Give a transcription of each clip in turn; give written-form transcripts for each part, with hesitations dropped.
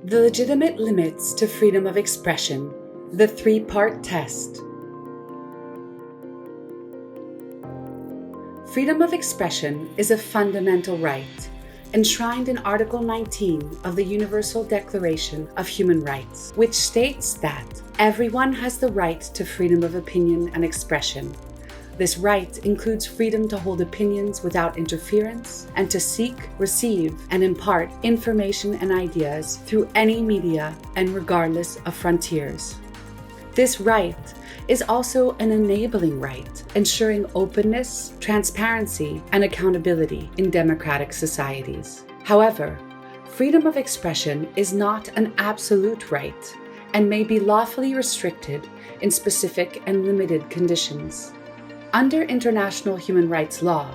The legitimate limits to freedom of expression, the three-part test. Freedom of expression is a fundamental right, enshrined in Article 19 of the Universal Declaration of Human Rights, which states that everyone has the right to freedom of opinion and expression. This right includes freedom to hold opinions without interference and to seek, receive, and impart information and ideas through any media and regardless of frontiers. This right is also an enabling right, ensuring openness, transparency, and accountability in democratic societies. However, freedom of expression is not an absolute right and may be lawfully restricted in specific and limited conditions. Under international human rights law,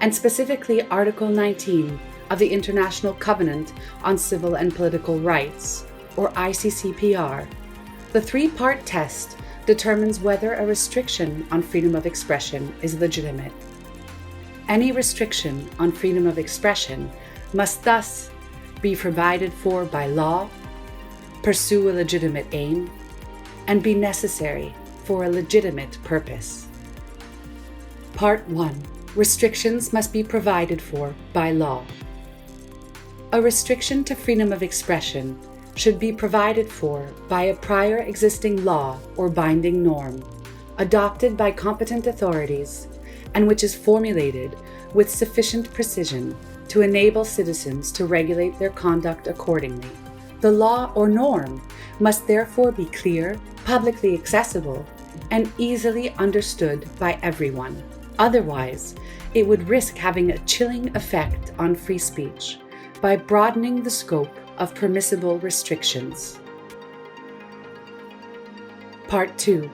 and specifically Article 19 of the International Covenant on Civil and Political Rights, or ICCPR, the three-part test determines whether a restriction on freedom of expression is legitimate. Any restriction on freedom of expression must thus be provided for by law, pursue a legitimate aim, and be necessary for a legitimate purpose. Part 1. Restrictions must be provided for by law. A restriction to freedom of expression should be provided for by a prior existing law or binding norm, adopted by competent authorities, and which is formulated with sufficient precision to enable citizens to regulate their conduct accordingly. The law or norm must therefore be clear, publicly accessible, and easily understood by everyone. Otherwise, it would risk having a chilling effect on free speech by broadening the scope of permissible restrictions. Part 2.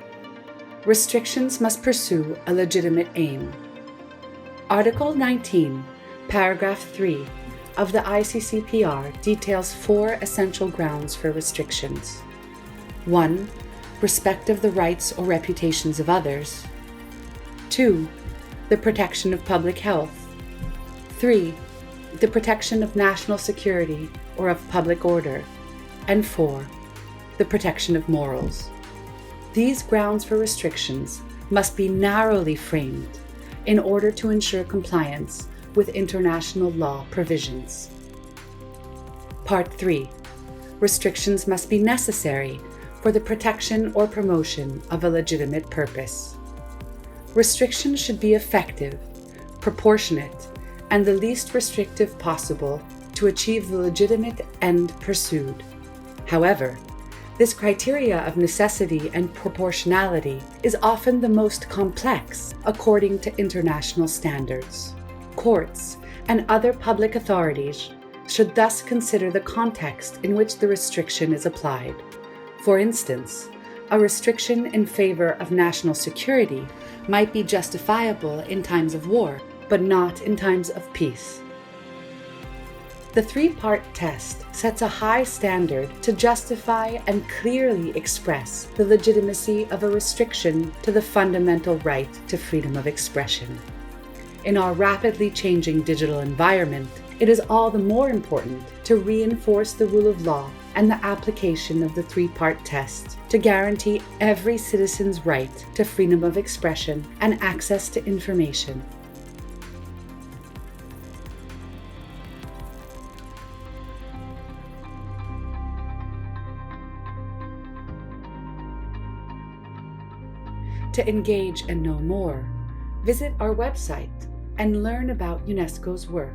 Restrictions must pursue a legitimate aim. Article 19, paragraph 3 of the ICCPR details 4 essential grounds for restrictions. 1. Respect of the rights or reputations of others. 2. The protection of public health. 3. The protection of national security or of public order. And 4. The protection of morals. These grounds for restrictions must be narrowly framed in order to ensure compliance with international law provisions. Part 3. Restrictions must be necessary for the protection or promotion of a legitimate purpose. Restrictions should be effective, proportionate, and the least restrictive possible to achieve the legitimate end pursued. However, this criteria of necessity and proportionality is often the most complex according to international standards. Courts and other public authorities should thus consider the context in which the restriction is applied. For instance, a restriction in favor of national security might be justifiable in times of war, but not in times of peace. The three-part test sets a high standard to justify and clearly express the legitimacy of a restriction to the fundamental right to freedom of expression. In our rapidly changing digital environment, it is all the more important to reinforce the rule of law and the application of the three-part test to guarantee every citizen's right to freedom of expression and access to information. To engage and know more, visit our website and learn about UNESCO's work.